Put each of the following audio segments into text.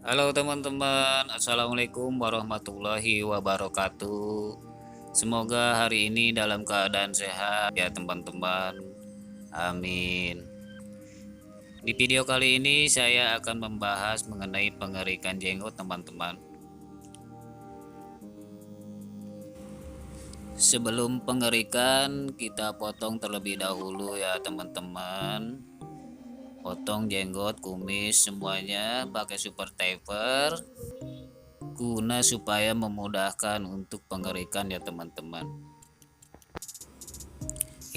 Halo teman-teman, Assalamualaikum warahmatullahi wabarakatuh. Semoga hari ini dalam keadaan sehat ya teman-teman. Amin. Di video kali ini saya akan membahas mengenai pengerikan jenggot teman-teman. Sebelum pengerikan kita potong terlebih dahulu ya teman-teman. Potong jenggot, kumis semuanya pakai super taper guna supaya memudahkan untuk pengerikan ya teman-teman.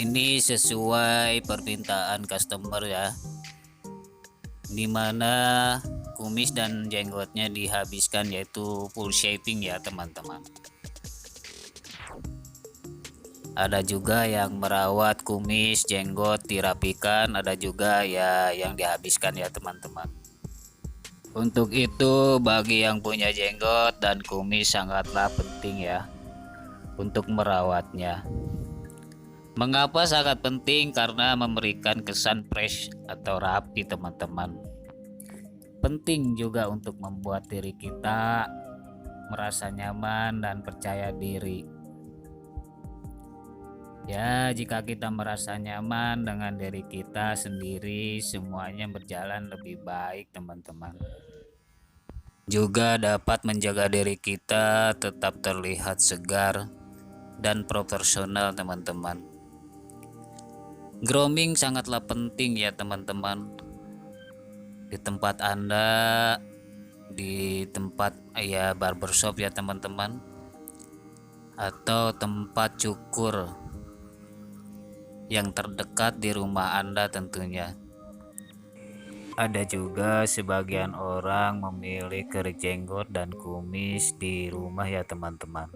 Ini sesuai permintaan customer ya, dimana kumis dan jenggotnya dihabiskan yaitu full shaving ya teman-teman. Ada juga yang merawat kumis jenggot dirapikan, ada juga ya yang dihabiskan ya teman-teman. Untuk itu bagi yang punya jenggot dan kumis sangatlah penting ya untuk merawatnya. Mengapa sangat penting? Karena memberikan kesan fresh atau rapi teman-teman. Penting juga untuk membuat diri kita merasa nyaman dan percaya diri. Ya, jika kita merasa nyaman dengan diri kita sendiri, semuanya berjalan lebih baik teman-teman. Juga dapat menjaga diri kita tetap terlihat segar dan profesional teman-teman. Grooming sangatlah penting ya teman-teman. Di tempat Anda, di tempat ya barbershop ya teman-teman, atau tempat cukur yang terdekat di rumah Anda tentunya. Ada juga sebagian orang memilih kerik jenggot dan kumis di rumah ya teman-teman.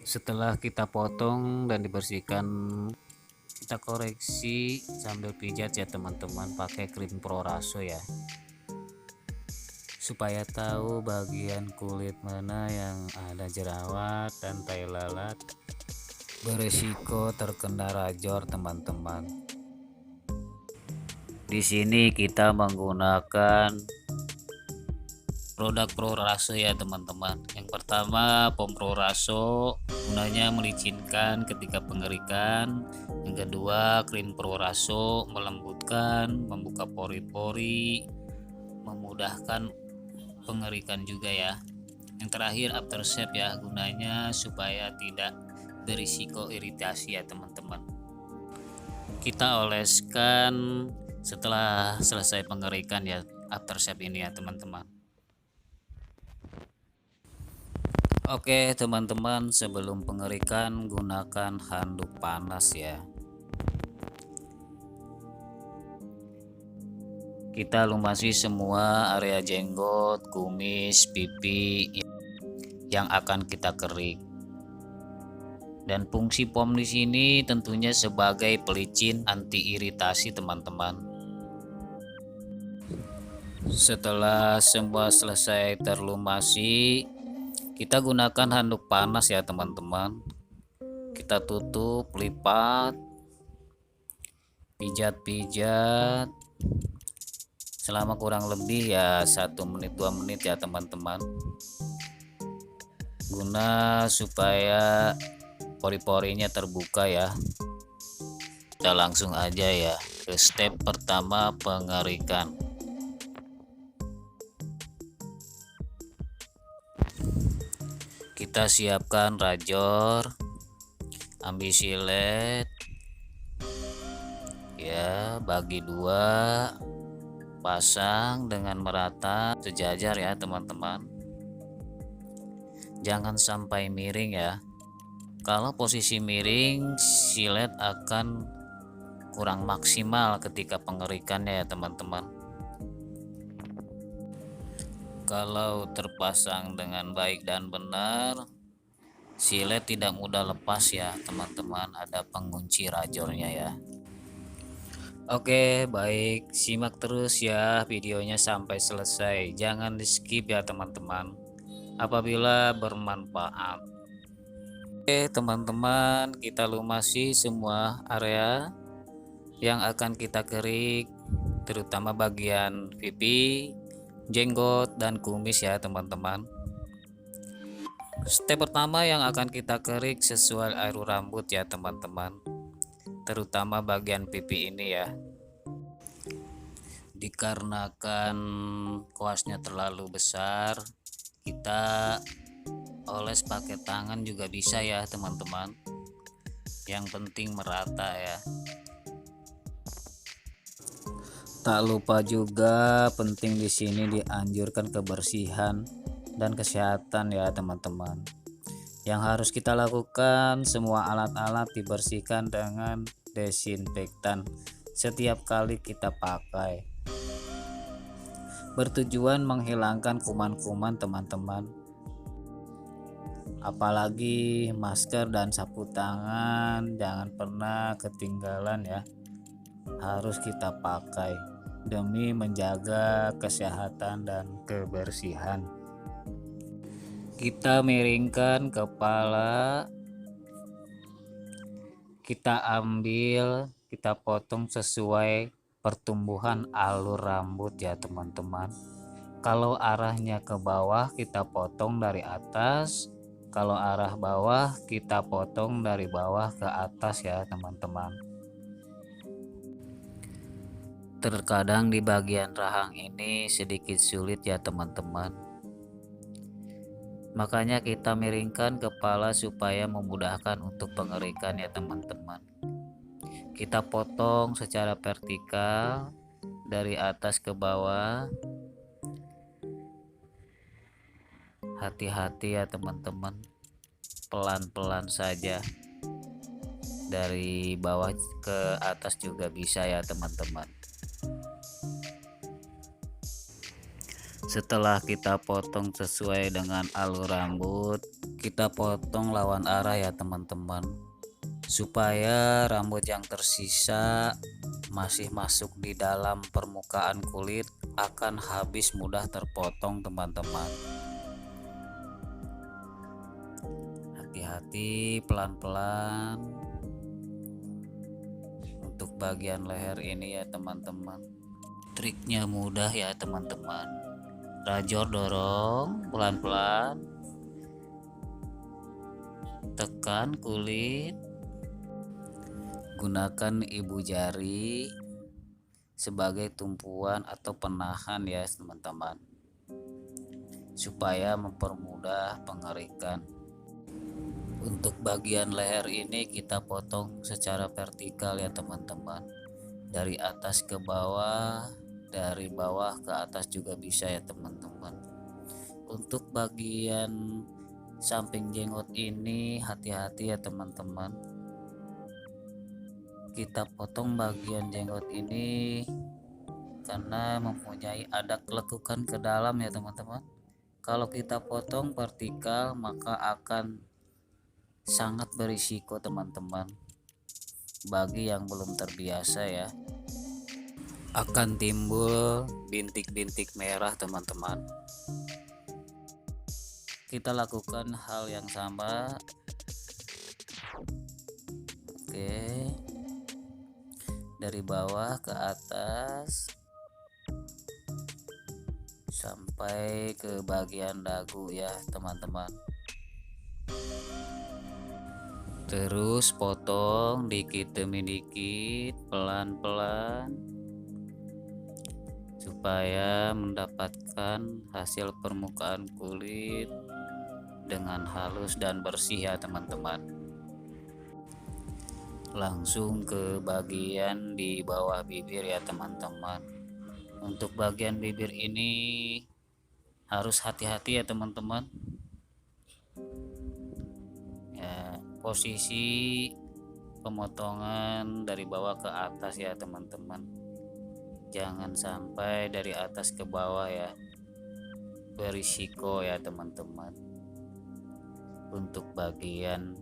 Setelah kita potong dan dibersihkan, kita koreksi sambil pijat ya teman-teman pakai krim Pro Raso ya, supaya tahu bagian kulit mana yang ada jerawat dan tai lalat beresiko terkena rajor teman-teman. Di sini kita menggunakan produk Pro Raso ya teman-teman. Yang pertama pom Pro Raso, gunanya melicinkan ketika pengerikan. Yang kedua krim Pro Raso, melembutkan, membuka pori-pori, memudahkan pengerikan juga ya. Yang terakhir aftershave ya, gunanya supaya tidak berisiko iritasi ya teman-teman. Kita oleskan setelah selesai pengerikan ya, aftershave ini ya teman-teman. Oke teman-teman, sebelum pengerikan gunakan handuk panas ya. Kita lumasi semua area jenggot, kumis, pipi yang akan kita kerik. Dan fungsi POM di sini tentunya sebagai pelicin anti iritasi teman-teman. Setelah semua selesai terlumasi, kita gunakan handuk panas ya teman-teman. Kita tutup, lipat, pijat-pijat selama kurang lebih ya 1 menit 2 menit ya teman-teman, guna supaya pori-porinya terbuka ya. Kita langsung aja ya ke step pertama, pengerikan. Kita siapkan rajor, ambil silet ya, bagi dua, pasang dengan merata sejajar ya teman-teman. Jangan sampai miring ya. Kalau posisi miring, silet akan kurang maksimal ketika pengerikannya ya teman-teman. Kalau terpasang dengan baik dan benar, silet tidak mudah lepas ya teman-teman, ada pengunci rajornya ya. Oke baik, simak terus ya videonya sampai selesai, jangan di skip ya teman-teman apabila bermanfaat. Oke teman-teman, kita lumasi semua area yang akan kita kerik terutama bagian pipi, jenggot, dan kumis ya teman-teman. Step pertama yang akan kita kerik sesuai alur rambut ya teman-teman, terutama bagian pipi ini ya. Dikarenakan kuasnya terlalu besar, kita oles pakai tangan juga bisa ya teman-teman. Yang penting merata ya. Tak lupa juga penting di sini dianjurkan kebersihan dan kesehatan ya teman-teman. Yang harus kita lakukan, semua alat-alat dibersihkan dengan desinfektan setiap kali kita pakai. Bertujuan menghilangkan kuman-kuman teman-teman. Apalagi masker dan sapu tangan jangan pernah ketinggalan ya. Harus kita pakai demi menjaga kesehatan dan kebersihan. Kita miringkan kepala, kita ambil, kita potong sesuai pertumbuhan alur rambut ya teman-teman. Kalau arahnya ke bawah kita potong dari atas, kalau arah bawah kita potong dari bawah ke atas ya teman-teman. Terkadang di bagian rahang ini sedikit sulit ya teman-teman. Makanya kita miringkan kepala supaya memudahkan untuk pengerikan ya teman-teman. Kita potong secara vertikal dari atas ke bawah. Hati-hati ya teman-teman, pelan-pelan saja. Dari bawah ke atas juga bisa ya teman-teman. Setelah kita potong sesuai dengan alur rambut, kita potong lawan arah ya teman-teman, supaya rambut yang tersisa masih masuk di dalam permukaan kulit akan habis mudah terpotong teman-teman. Hati-hati, pelan-pelan untuk bagian leher ini ya teman-teman. Triknya mudah ya teman-teman. Rajor dorong pelan-pelan, tekan kulit, gunakan ibu jari sebagai tumpuan atau penahan ya teman-teman, supaya mempermudah pengerikan. Untuk bagian leher ini kita potong secara vertikal ya teman-teman, dari atas ke bawah, dari bawah ke atas juga bisa ya teman-teman. Untuk bagian samping jenggot ini hati-hati ya teman-teman. Kita potong bagian jenggot ini karena mempunyai ada kelekukan ke dalam ya teman-teman. Kalau kita potong vertikal maka akan sangat berisiko teman-teman. Bagi yang belum terbiasa ya, akan timbul bintik-bintik merah teman-teman. Kita lakukan hal yang sama. Oke, dari bawah ke atas sampai ke bagian dagu ya teman-teman. Terus potong dikit demi dikit, pelan-pelan, supaya mendapatkan hasil permukaan kulit dengan halus dan bersih ya teman-teman. Langsung ke bagian di bawah bibir ya teman-teman. Untuk bagian bibir ini harus hati-hati ya teman-teman. Ya, posisi pemotongan dari bawah ke atas ya teman-teman, jangan sampai dari atas ke bawah ya, berisiko ya teman-teman. Untuk bagian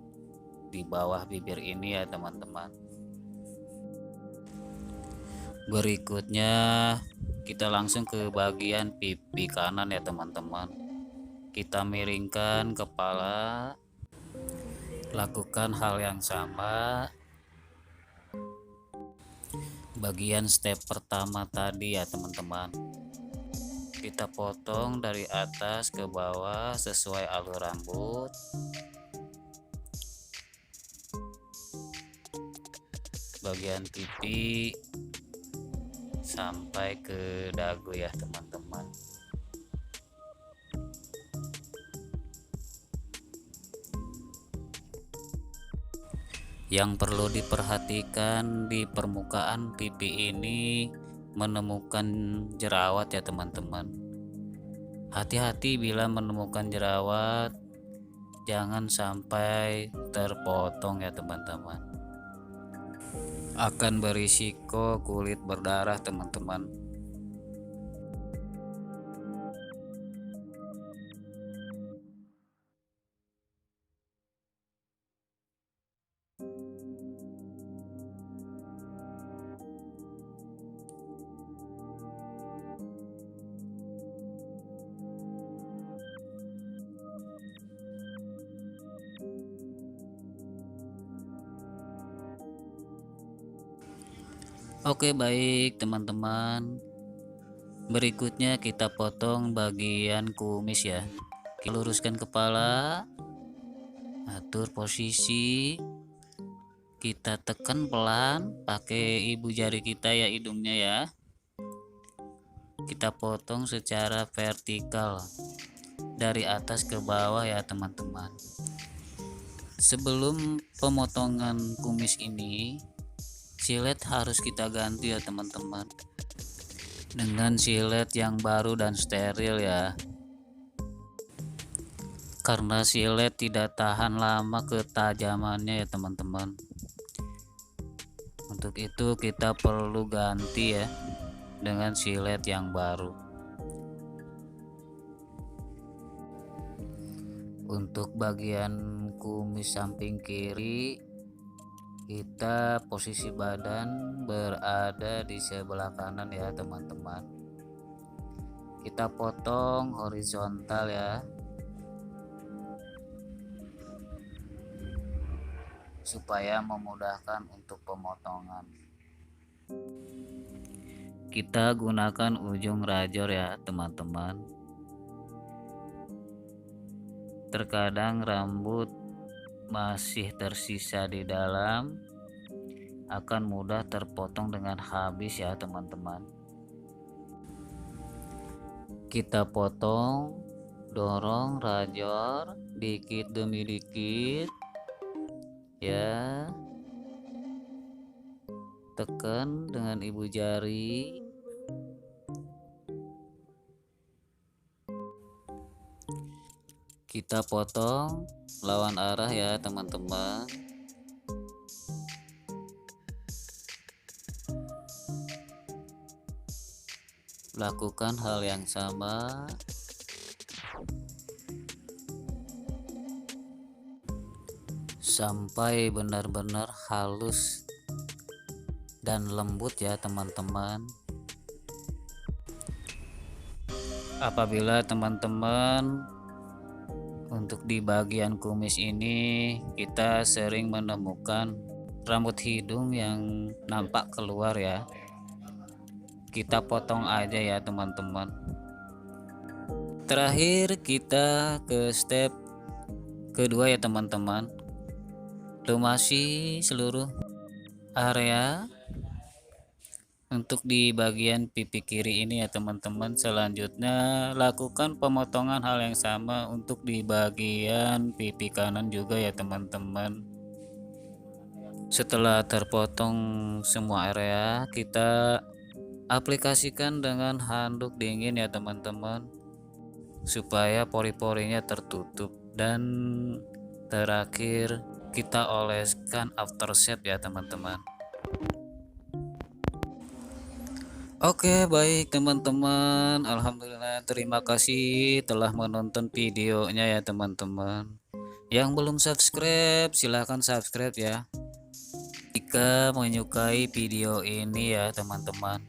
di bawah bibir ini ya teman-teman. Berikutnya kita langsung ke bagian pipi kanan ya teman-teman. Kita miringkan kepala, lakukan hal yang sama bagian step pertama tadi ya teman-teman, kita potong dari atas ke bawah sesuai alur rambut. Bagian pipi sampai ke dagu ya teman-teman. Yang perlu diperhatikan di permukaan pipi ini menemukan jerawat ya teman-teman. Hati-hati bila menemukan jerawat, jangan sampai terpotong ya teman-teman. Akan berisiko kulit berdarah teman-teman. Oke, baik teman-teman, berikutnya kita potong bagian kumis ya. Kita luruskan kepala, atur posisi, kita tekan pelan pakai ibu jari kita ya, hidungnya ya. Kita potong secara vertikal dari atas ke bawah ya teman-teman. Sebelum pemotongan kumis ini, silet harus kita ganti ya teman-teman, dengan silet yang baru dan steril ya, karena silet tidak tahan lama ketajamannya ya teman-teman. Untuk itu kita perlu ganti ya dengan silet yang baru. Untuk bagian kumis samping kiri, kita posisi badan berada di sebelah kanan ya teman-teman. Kita potong horizontal ya, supaya memudahkan untuk pemotongan. Kita gunakan ujung rajor ya teman-teman. Terkadang rambut masih tersisa di dalam, akan mudah terpotong dengan habis ya teman-teman. Kita potong, dorong rajor dikit demi dikit ya, tekan dengan ibu jari. Kita potong lawan arah ya teman-teman. Lakukan hal yang sama sampai benar-benar halus dan lembut ya teman-teman. Apabila teman-teman untuk di bagian kumis ini kita sering menemukan rambut hidung yang nampak keluar ya, kita potong aja ya teman-teman. Terakhir kita ke step kedua ya teman-teman, lumasi seluruh area untuk di bagian pipi kiri ini ya teman-teman. Selanjutnya lakukan pemotongan hal yang sama untuk di bagian pipi kanan juga ya teman-teman. Setelah terpotong semua area, kita aplikasikan dengan handuk dingin ya teman-teman, supaya pori-porinya tertutup. Dan terakhir kita oleskan aftershave ya teman-teman. Oke, baik teman-teman, alhamdulillah, terima kasih telah menonton videonya ya teman-teman. Yang belum subscribe silahkan subscribe ya, jika menyukai video ini ya teman-teman.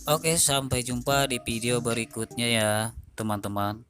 Oke, sampai jumpa di video berikutnya ya teman-teman.